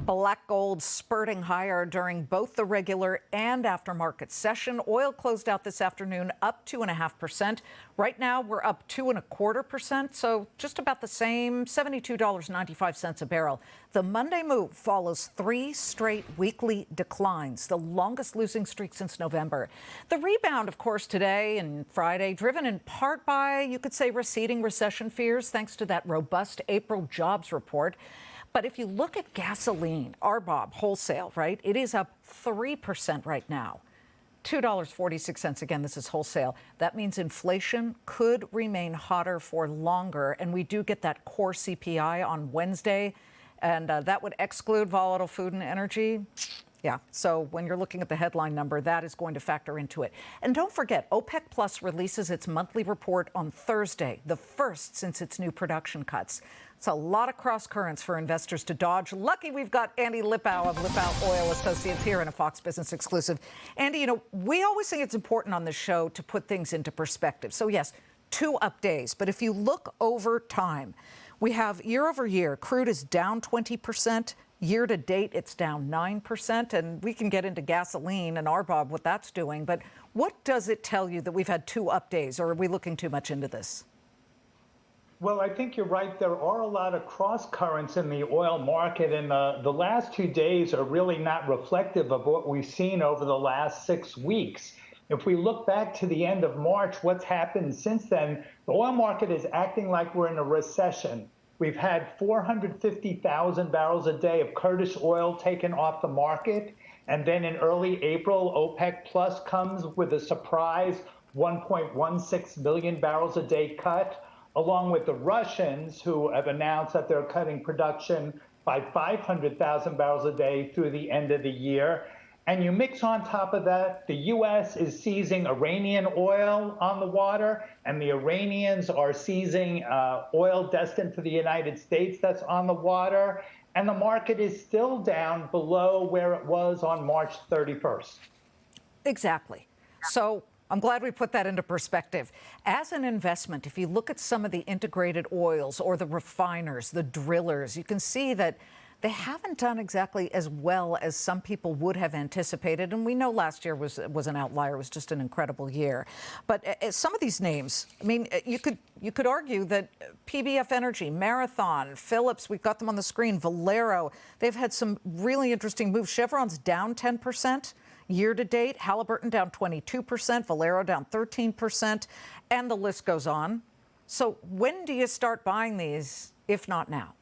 Black gold spurting higher during both the regular and aftermarket session. Oil closed out this afternoon up 2.5%. Right now, we're up 2.25%, so just about the same, $72.95 a barrel. The Monday move follows 3 straight weekly declines, the longest losing streak since November. The rebound, of course, today and Friday, driven in part by, you could say, receding recession fears, thanks to that robust April jobs report. But if you look at gasoline, RBOB wholesale, right, it is up 3% right now. $2.46. Again, this is wholesale. That means inflation could remain hotter for longer. And we do get that core CPI on Wednesday. And that would exclude volatile food and energy. Yeah, so when you're looking at the headline number, that is going to factor into it. And don't forget, OPEC Plus releases its monthly report on Thursday, the first since its new production cuts. It's a lot of cross currents for investors to dodge. Lucky we've got Andy Lipow of Lipow Oil Associates here in a Fox Business exclusive. Andy, you know, we always think it's important on this show to put things into perspective. So yes, 2 up days. But if you look over time, we have year over year, crude is down 20%. Year to date, it's down 9%. And we can get into gasoline and RBOB, what that's doing. But what does it tell you that we've had 2 up days, or are we looking too much into this? Well, I think you're right. There are a lot of cross currents in the oil market, and the last 2 days are really not reflective of what we've seen over the last 6 weeks. If we look back to the end of March, what's happened since then, the oil market is acting like we're in a recession. We've had 450,000 barrels a day of Kurdish oil taken off the market. And then in early April, OPEC Plus comes with a surprise 1.16 million barrels a day cut, along with the Russians, who have announced that they're cutting production by 500,000 barrels a day through the end of the year. And you mix on top of that, the U.S. is seizing Iranian oil on the water, and the Iranians are seizing oil destined for the United States that's on the water. And the market is still down below where it was on March 31st. Exactly. So I'm glad we put that into perspective. As an investment, if you look at some of the integrated oils or the refiners, the drillers, you can see that they haven't done exactly as well as some people would have anticipated. And we know last year was an outlier. It was just an incredible year. But some of these names, I mean, you could argue that PBF Energy, Marathon, Phillips, we've got them on the screen, Valero, they've had some really interesting moves. Chevron's down 10%. Year to date, Halliburton down 22%, Valero down 13%, and the list goes on. So when do you start buying these, if not now?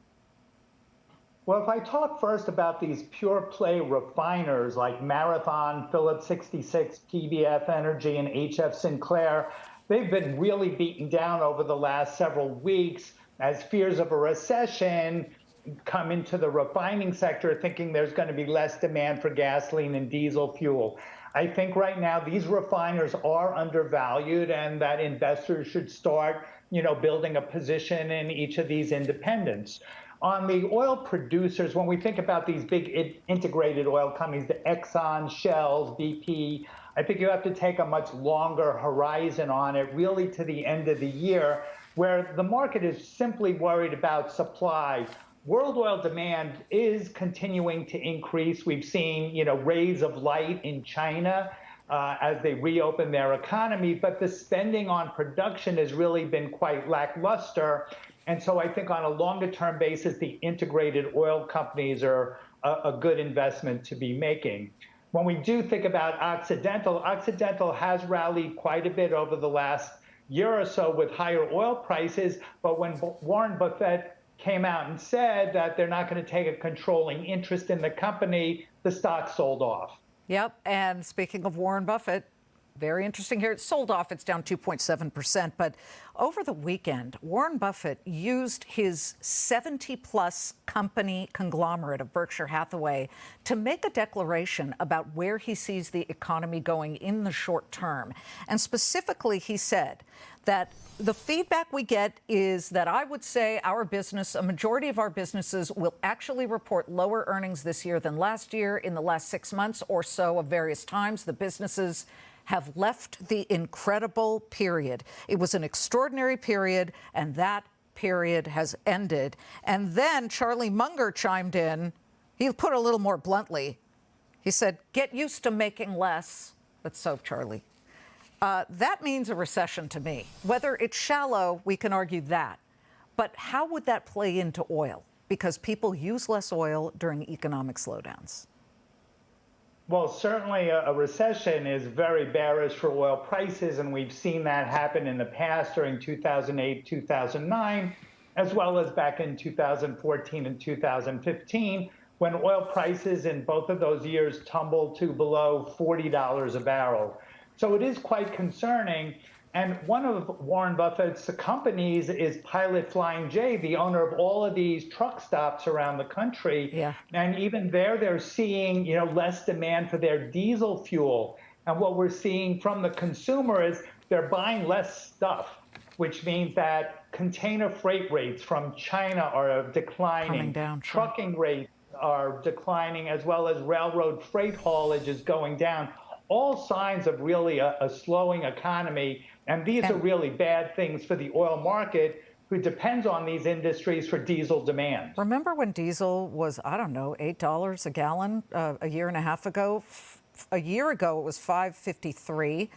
Well, if I talk first about these pure play refiners like Marathon, Phillips 66, PBF Energy, and HF Sinclair, they've been really beaten down over the last several weeks as fears of a recession come into the refining sector, thinking there's going to be less demand for gasoline and diesel fuel. I think right now these refiners are undervalued, and that investors should start, building a position in each of these independents. On the oil producers, when we think about these big integrated oil companies, the Exxon, Shell, BP, I think you have to take a much longer horizon on it, really to the end of the year, where the market is simply worried about supply. World oil demand is continuing to increase. We've seen, rays of light in China as they reopen their economy, but the spending on production has really been quite lackluster. And so I think on a longer-term basis, the integrated oil companies are a good investment to be making. When we do think about Occidental has rallied quite a bit over the last year or so with higher oil prices, but when Warren Buffett came out and said that they're not going to take a controlling interest in the company, the stock sold off. Yep. And speaking of Warren Buffett, very interesting here. It's sold off. It's down 2.7%. But over the weekend, Warren Buffett used his 70-plus company conglomerate of Berkshire Hathaway to make a declaration about where he sees the economy going in the short term. And specifically, he said that the feedback we get is that I would say our business, a majority of our businesses, will actually report lower earnings this year than last year. In the last 6 months or so of various times, the businesses have left the incredible period. It was an extraordinary period, and that period has ended. And then Charlie Munger chimed in He put it a little more bluntly. He said, get used to making less. That's so Charlie. That means a recession to me. Whether it's shallow, we can argue that. But how would that play into oil? Because people use less oil during economic slowdowns. Well, certainly a recession is very bearish for oil prices, and we've seen that happen in the past during 2008, 2009, as well as back in 2014 and 2015, when oil prices in both of those years tumbled to below $40 a barrel. So it is quite concerning. And one of Warren Buffett's companies is Pilot Flying J, the owner of all of these truck stops around the country. Yeah. And even there, they're seeing, less demand for their diesel fuel. And what we're seeing from the consumer is they're buying less stuff, which means that container freight rates from China are declining. Coming down. Trucking rates are declining, as well as railroad freight haulage is going down. All signs of really a slowing economy. And these are really bad things for the oil market, who depends on these industries for diesel demand. Remember when diesel was, I don't know, $8 a gallon a year and a half ago? A year ago, it was $5.53.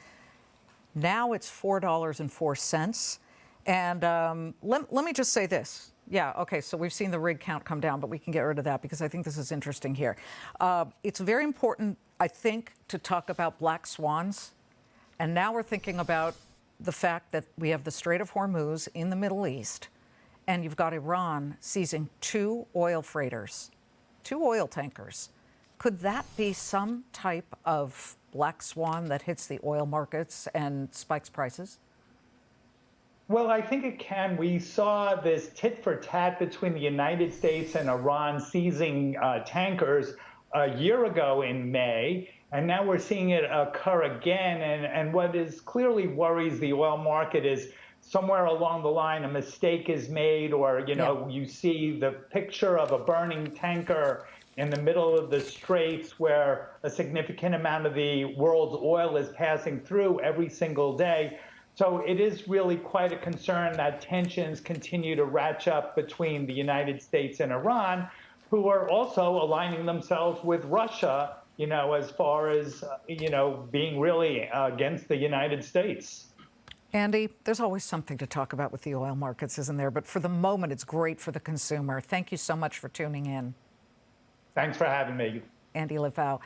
Now it's $4.04. And let me just say this. Yeah, okay, so we've seen the rig count come down, but we can get rid of that because I think this is interesting here. It's very important, I think, to talk about black swans. And now we're thinking about the fact that we have the Strait of Hormuz in the Middle East, and you've got Iran seizing 2 oil freighters, 2 oil tankers. Could that be some type of black swan that hits the oil markets and spikes prices? Well, I think it can. We saw this tit for tat between the United States and Iran seizing tankers a year ago in May. And now we're seeing it occur again. And what is clearly worries the oil market is somewhere along the line a mistake is made, or, you see the picture of a burning tanker in the middle of the straits where a significant amount of the world's oil is passing through every single day. So it is really quite a concern that tensions continue to ratchet up between the United States and Iran, who are also aligning themselves with Russia, as far as, being really against the United States. Andy, there's always something to talk about with the oil markets, isn't there? But for the moment, it's great for the consumer. Thank you so much for tuning in. Thanks for having me. Andy Lipow.